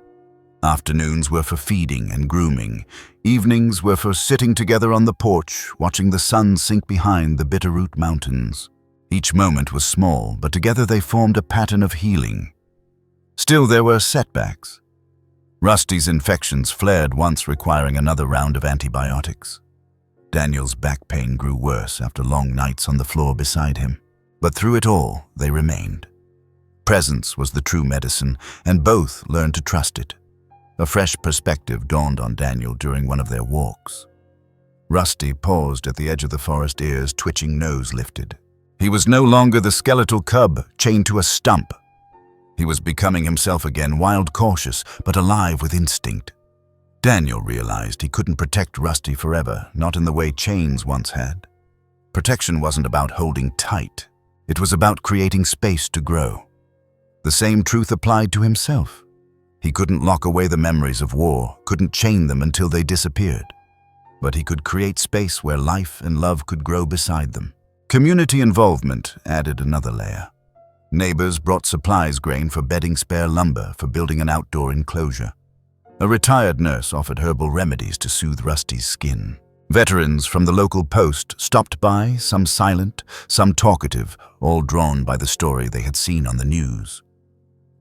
Afternoons were for feeding and grooming. Evenings were for sitting together on the porch, watching the sun sink behind the Bitterroot Mountains. Each moment was small, but together they formed a pattern of healing. Still, there were setbacks. Rusty's infections flared once, requiring another round of antibiotics. Daniel's back pain grew worse after long nights on the floor beside him. But through it all, they remained. Presence was the true medicine, and both learned to trust it. A fresh perspective dawned on Daniel during one of their walks. Rusty paused at the edge of the forest, ears twitching, nose lifted. He was no longer the skeletal cub chained to a stump. He was becoming himself again, wild, cautious, but alive with instinct. Daniel realized he couldn't protect Rusty forever, not in the way chains once had. Protection wasn't about holding tight. It was about creating space to grow. The same truth applied to himself. He couldn't lock away the memories of war, couldn't chain them until they disappeared. But he could create space where life and love could grow beside them. Community involvement added another layer. Neighbors brought supplies, grain for bedding, spare lumber for building an outdoor enclosure. A retired nurse offered herbal remedies to soothe Rusty's skin. Veterans from the local post stopped by, some silent, some talkative, all drawn by the story they had seen on the news.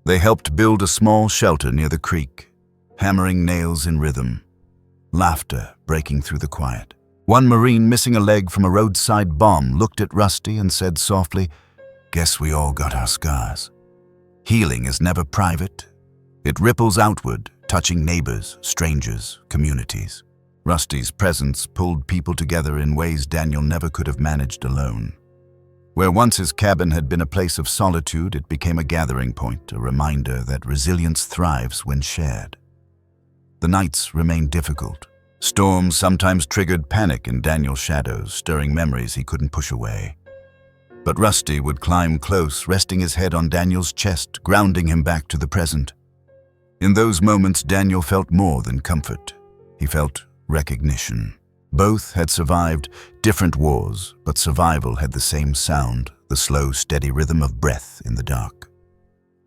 They helped build a small shelter near the creek, hammering nails in rhythm, laughter breaking through the quiet. One Marine missing a leg from a roadside bomb looked at Rusty and said softly, "Guess we all got our scars." Healing is never private. It ripples outward, touching neighbors, strangers, communities. Rusty's presence pulled people together in ways Daniel never could have managed alone. Where once his cabin had been a place of solitude, it became a gathering point, a reminder that resilience thrives when shared. The nights remained difficult. Storms sometimes triggered panic in Daniel's shadows, stirring memories he couldn't push away. But Rusty would climb close, resting his head on Daniel's chest, grounding him back to the present. In those moments, Daniel felt more than comfort. He felt recognition. Both had survived different wars, but survival had the same sound, the slow, steady rhythm of breath in the dark.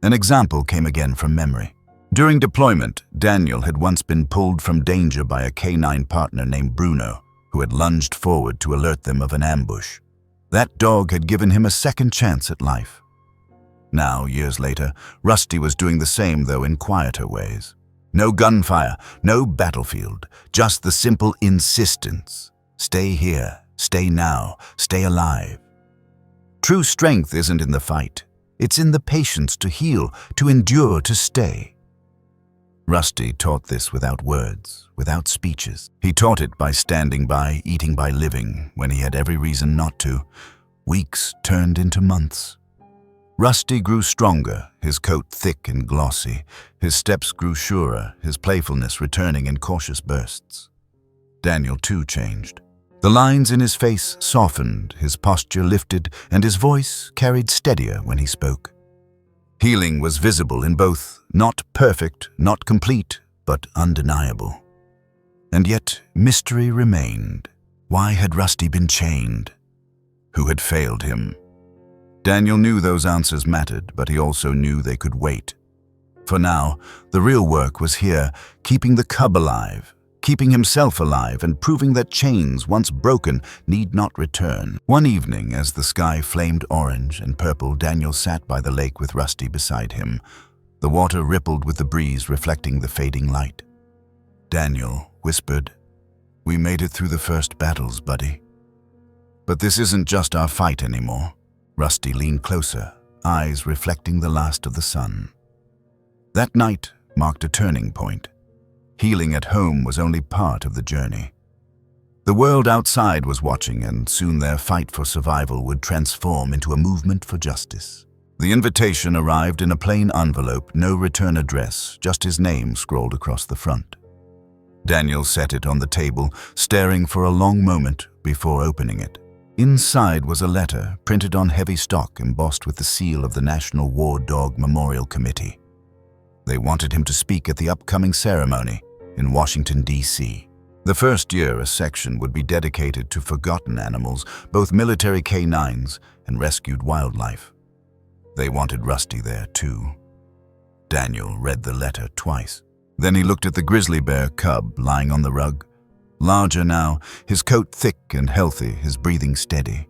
An example came again from memory. During deployment, Daniel had once been pulled from danger by a canine partner named Bruno, who had lunged forward to alert them of an ambush. That dog had given him a second chance at life. Now, years later, Rusty was doing the same, though in quieter ways. No gunfire, no battlefield, just the simple insistence. Stay here, stay now, stay alive. True strength isn't in the fight. It's in the patience to heal, to endure, to stay. Rusty taught this without words, without speeches. He taught it by standing by, eating by living, when he had every reason not to. Weeks turned into months. Rusty grew stronger, his coat thick and glossy. His steps grew surer, his playfulness returning in cautious bursts. Daniel too changed. The lines in his face softened, his posture lifted, and his voice carried steadier when he spoke. Healing was visible in both, not perfect, not complete, but undeniable. And yet, mystery remained. Why had Rusty been chained? Who had failed him? Daniel knew those answers mattered, but he also knew they could wait. For now, the real work was here, keeping the cub alive, keeping himself alive, and proving that chains, once broken, need not return. One evening, as the sky flamed orange and purple, Daniel sat by the lake with Rusty beside him. The water rippled with the breeze, reflecting the fading light. Daniel whispered, "We made it through the first battles, buddy. But this isn't just our fight anymore." Rusty leaned closer, eyes reflecting the last of the sun. That night marked a turning point. Healing at home was only part of the journey. The world outside was watching, and soon their fight for survival would transform into a movement for justice. The invitation arrived in a plain envelope, no return address, just his name scrawled across the front. Daniel set it on the table, staring for a long moment before opening it. Inside was a letter, printed on heavy stock, embossed with the seal of the National War Dog Memorial Committee. They wanted him to speak at the upcoming ceremony in Washington, D.C. The first year, a section would be dedicated to forgotten animals, both military canines and rescued wildlife. They wanted Rusty there, too. Daniel read the letter twice. Then he looked at the grizzly bear cub lying on the rug. Larger now, his coat thick and healthy, his breathing steady.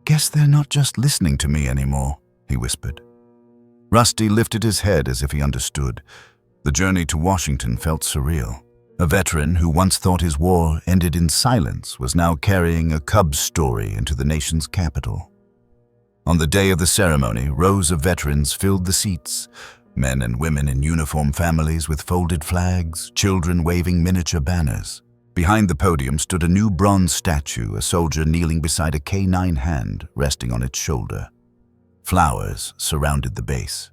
"Guess they're not just listening to me anymore," he whispered. Rusty lifted his head as if he understood. The journey to Washington felt surreal. A veteran who once thought his war ended in silence was now carrying a cub's story into the nation's capital. On the day of the ceremony, rows of veterans filled the seats, men and women in uniform families with folded flags, children waving miniature banners. Behind the podium stood a new bronze statue, a soldier kneeling beside a canine hand resting on its shoulder. Flowers surrounded the base.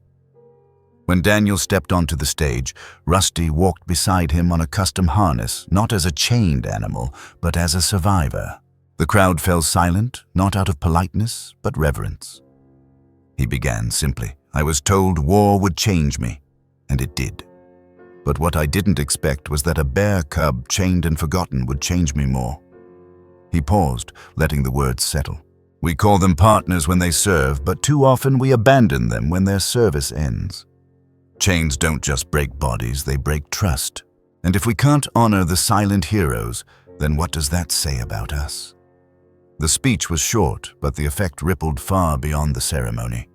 When Daniel stepped onto the stage, Rusty walked beside him on a custom harness, not as a chained animal, but as a survivor. The crowd fell silent, not out of politeness, but reverence. He began simply, "I was told war would change me, and it did. But what I didn't expect was that a bear cub chained and forgotten would change me more." He paused, letting the words settle. "We call them partners when they serve, but too often we abandon them when their service ends. Chains don't just break bodies, they break trust. And if we can't honor the silent heroes, then what does that say about us?" The speech was short, but the effect rippled far beyond the ceremony.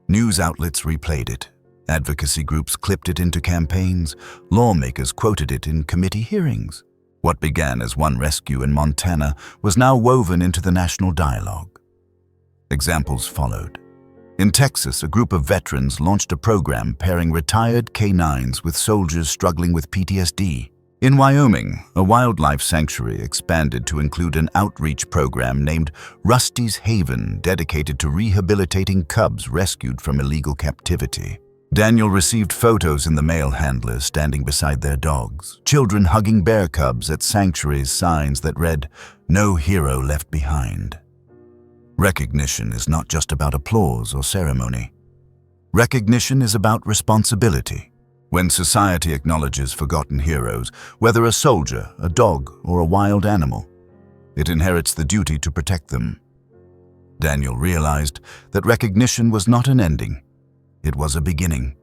News outlets replayed it. Advocacy groups clipped it into campaigns. Lawmakers quoted it in committee hearings. What began as one rescue in Montana was now woven into the national dialogue. Examples followed. In Texas, a group of veterans launched a program pairing retired canines with soldiers struggling with PTSD. In Wyoming, a wildlife sanctuary expanded to include an outreach program named Rusty's Haven, dedicated to rehabilitating cubs rescued from illegal captivity. Daniel received photos in the mail handlers standing beside their dogs, children hugging bear cubs at sanctuaries, signs that read, "No hero left behind." Recognition is not just about applause or ceremony. Recognition is about responsibility. When society acknowledges forgotten heroes, whether a soldier, a dog, or a wild animal, it inherits the duty to protect them. Daniel realized that recognition was not an ending. It was a beginning.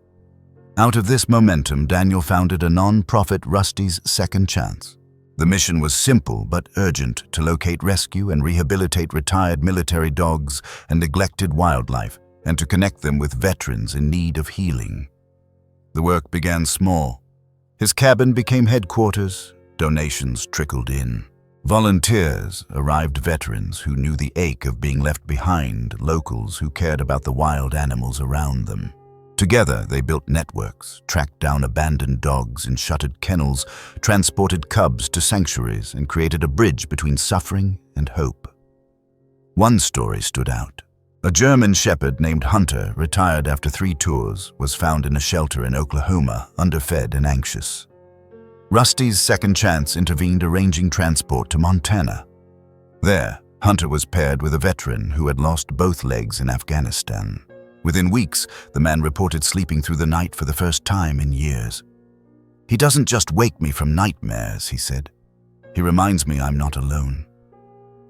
Out of this momentum, Daniel founded a non-profit, Rusty's Second Chance. The mission was simple but urgent: to locate, rescue, and rehabilitate retired military dogs and neglected wildlife, and to connect them with veterans in need of healing. The work began small. His cabin became headquarters. Donations trickled in. Volunteers arrived, veterans who knew the ache of being left behind, locals who cared about the wild animals around them. Together, they built networks, tracked down abandoned dogs in shuttered kennels, transported cubs to sanctuaries, and created a bridge between suffering and hope. One story stood out. A German shepherd named Hunter, retired after 3 tours, was found in a shelter in Oklahoma, underfed and anxious. Rusty's Second Chance intervened, arranging transport to Montana. There, Hunter was paired with a veteran who had lost both legs in Afghanistan. Within weeks, the man reported sleeping through the night for the first time in years. "He doesn't just wake me from nightmares," he said. "He reminds me I'm not alone."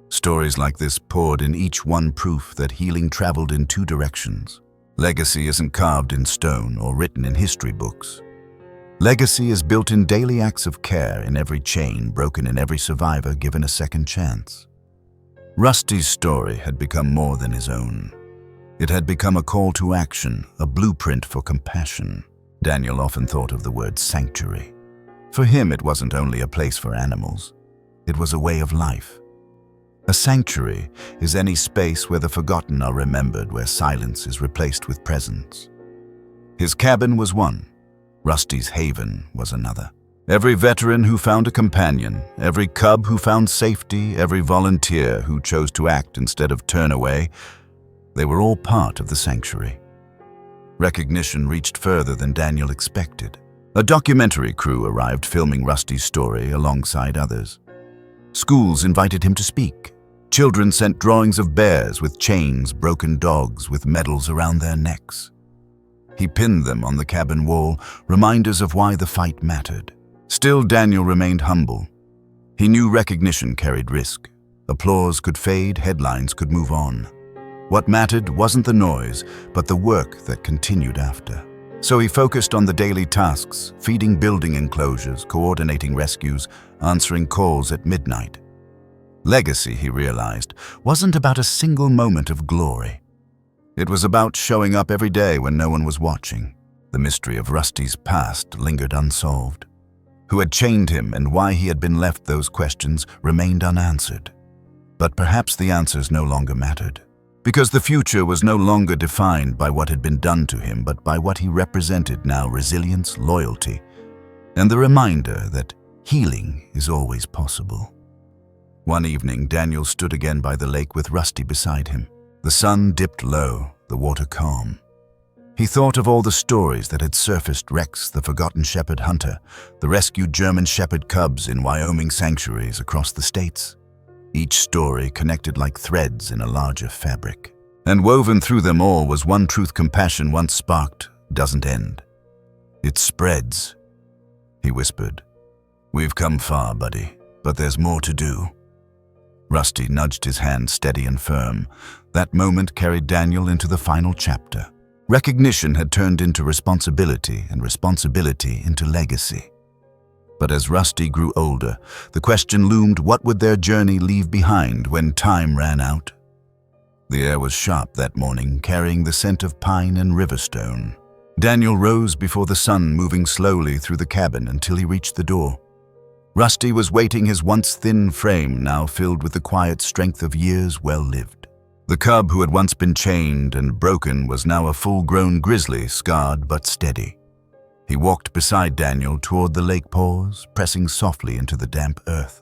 Stories like this poured in, each one proof that healing traveled in two directions. Legacy isn't carved in stone or written in history books. Legacy is built in daily acts of care, in every chain broken, in every survivor given a second chance. Rusty's story had become more than his own. It had become a call to action, a blueprint for compassion. Daniel often thought of the word sanctuary. For him, it wasn't only a place for animals. It was a way of life. A sanctuary is any space where the forgotten are remembered, where silence is replaced with presence. His cabin was one. Rusty's haven was another. Every veteran who found a companion, every cub who found safety, every volunteer who chose to act instead of turn away, they were all part of the sanctuary. Recognition reached further than Daniel expected. A documentary crew arrived, filming Rusty's story alongside others. Schools invited him to speak. Children sent drawings of bears with chains, broken dogs with medals around their necks. He pinned them on the cabin wall, reminders of why the fight mattered. Still, Daniel remained humble. He knew recognition carried risk. Applause could fade, headlines could move on. What mattered wasn't the noise, but the work that continued after. So he focused on the daily tasks, feeding building enclosures, coordinating rescues, answering calls at midnight. Legacy, he realized, wasn't about a single moment of glory. It was about showing up every day when no one was watching. The mystery of Rusty's past lingered unsolved. Who had chained him and why he had been left, those questions remained unanswered. But perhaps the answers no longer mattered. Because the future was no longer defined by what had been done to him, but by what he represented now: resilience, loyalty, and the reminder that healing is always possible. One evening, Daniel stood again by the lake with Rusty beside him. The sun dipped low, the water calm. He thought of all the stories that had surfaced: Rex, the forgotten shepherd hunter, the rescued German shepherd cubs in Wyoming sanctuaries across the states. Each story connected like threads in a larger fabric. And woven through them all was one truth: compassion, once sparked, doesn't end. It spreads. He whispered, "We've come far, buddy, but there's more to do." Rusty nudged his hand steady and firm. That moment carried Daniel into the final chapter. Recognition had turned into responsibility, and responsibility into legacy. But as Rusty grew older, the question loomed: what would their journey leave behind when time ran out? The air was sharp that morning, carrying the scent of pine and riverstone. Daniel rose before the sun, moving slowly through the cabin until he reached the door. Rusty was waiting, his once thin frame now filled with the quiet strength of years well lived. The cub who had once been chained and broken was now a full-grown grizzly, scarred but steady. He walked beside Daniel toward the lake paws, pressing softly into the damp earth.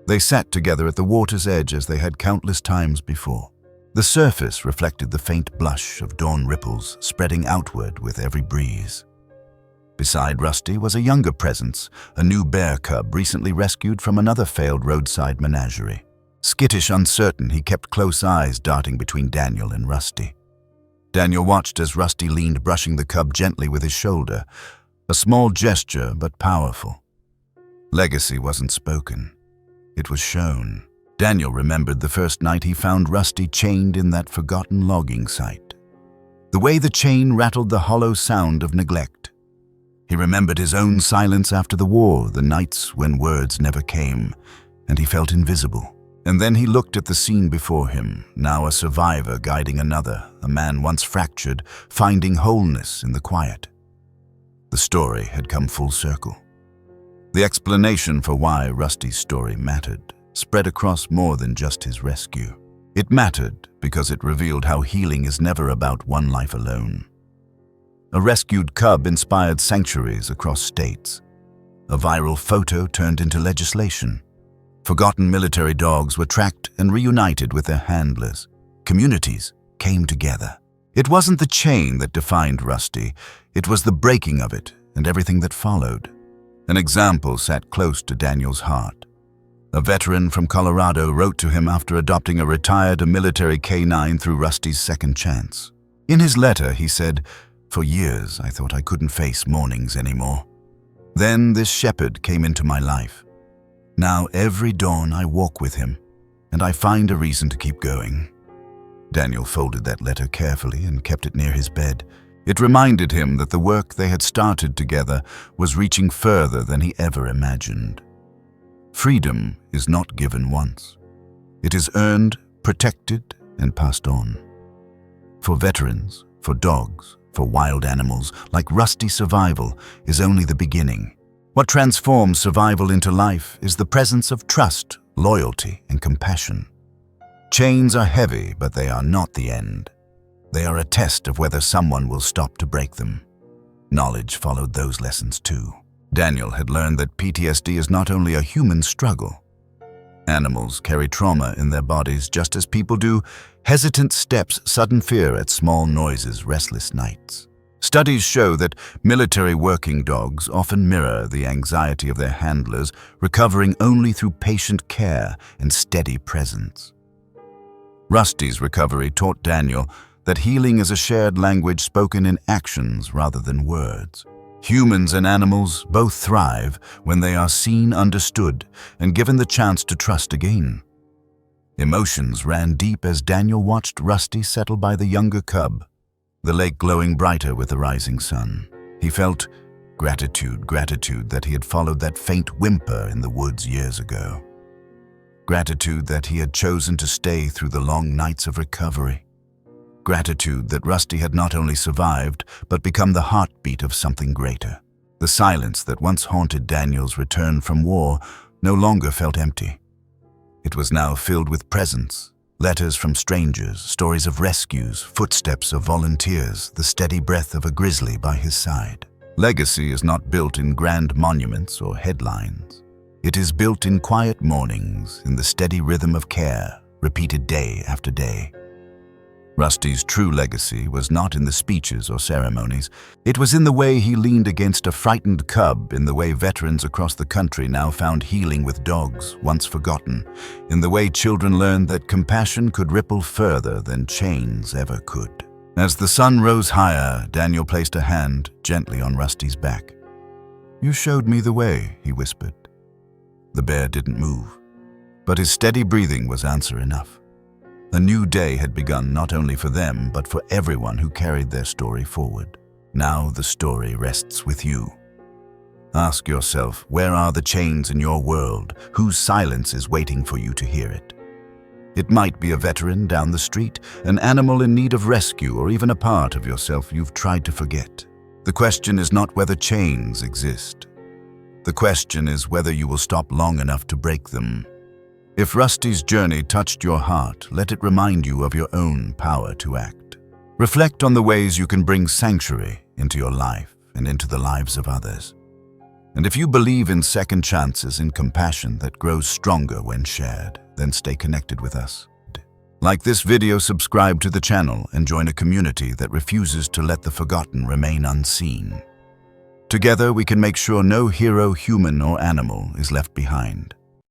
They sat together at the water's edge as they had countless times before. The surface reflected the faint blush of dawn ripples spreading outward with every breeze. Beside Rusty was a younger presence, a new bear cub recently rescued from another failed roadside menagerie. Skittish, uncertain, he kept close eyes darting between Daniel and Rusty. Daniel watched as Rusty leaned, brushing the cub gently with his shoulder, a small gesture but powerful. Legacy wasn't spoken. It was shown. Daniel remembered the first night he found Rusty chained in that forgotten logging site. The way the chain rattled, the hollow sound of neglect. He remembered his own silence after the war, the nights when words never came, and he felt invisible. And then he looked at the scene before him, now a survivor guiding another, a man once fractured, finding wholeness in the quiet. The story had come full circle. The explanation for why Rusty's story mattered spread across more than just his rescue. It mattered because it revealed how healing is never about one life alone. A rescued cub inspired sanctuaries across states. A viral photo turned into legislation. Forgotten military dogs were tracked and reunited with their handlers. Communities came together. It wasn't the chain that defined Rusty, it was the breaking of it and everything that followed. An example sat close to Daniel's heart. A veteran from Colorado wrote to him after adopting a retired military canine through Rusty's second chance. In his letter, he said, "For years, I thought I couldn't face mornings anymore. Then this shepherd came into my life. Now every dawn I walk with him, and I find a reason to keep going." Daniel folded that letter carefully and kept it near his bed. It reminded him that the work they had started together was reaching further than he ever imagined. Freedom is not given once. It is earned, protected, and passed on. For veterans, for dogs, for wild animals, like Rusty, survival is only the beginning. What transforms survival into life is the presence of trust, loyalty, and compassion. Chains are heavy, but they are not the end. They are a test of whether someone will stop to break them. Knowledge followed those lessons too. Daniel had learned that PTSD is not only a human struggle. Animals carry trauma in their bodies just as people do: hesitant steps, sudden fear at small noises, restless nights. Studies show that military working dogs often mirror the anxiety of their handlers, recovering only through patient care and steady presence. Rusty's recovery taught Daniel that healing is a shared language spoken in actions rather than words. Humans and animals both thrive when they are seen, understood, and given the chance to trust again. Emotions ran deep as Daniel watched Rusty settle by the younger cub, the lake glowing brighter with the rising sun. He felt gratitude that he had followed that faint whimper in the woods years ago. Gratitude that he had chosen to stay through the long nights of recovery. Gratitude that Rusty had not only survived, but become the heartbeat of something greater. The silence that once haunted Daniel's return from war no longer felt empty. It was now filled with presence, letters from strangers, stories of rescues, footsteps of volunteers, the steady breath of a grizzly by his side. Legacy is not built in grand monuments or headlines. It is built in quiet mornings, in the steady rhythm of care, repeated day after day. Rusty's true legacy was not in the speeches or ceremonies. It was in the way he leaned against a frightened cub, in the way veterans across the country now found healing with dogs, once forgotten, in the way children learned that compassion could ripple further than chains ever could. As the sun rose higher, Daniel placed a hand gently on Rusty's back. "You showed me the way," he whispered. The bear didn't move, but his steady breathing was answer enough. A new day had begun not only for them, but for everyone who carried their story forward. Now the story rests with you. Ask yourself, where are the chains in your world? Whose silence is waiting for you to hear it? It might be a veteran down the street, an animal in need of rescue, or even a part of yourself you've tried to forget. The question is not whether chains exist. The question is whether you will stop long enough to break them. If Rusty's journey touched your heart, let it remind you of your own power to act. Reflect on the ways you can bring sanctuary into your life and into the lives of others. And if you believe in second chances and compassion that grows stronger when shared, then stay connected with us. Like this video, subscribe to the channel, and join a community that refuses to let the forgotten remain unseen. Together, we can make sure no hero, human or animal, is left behind.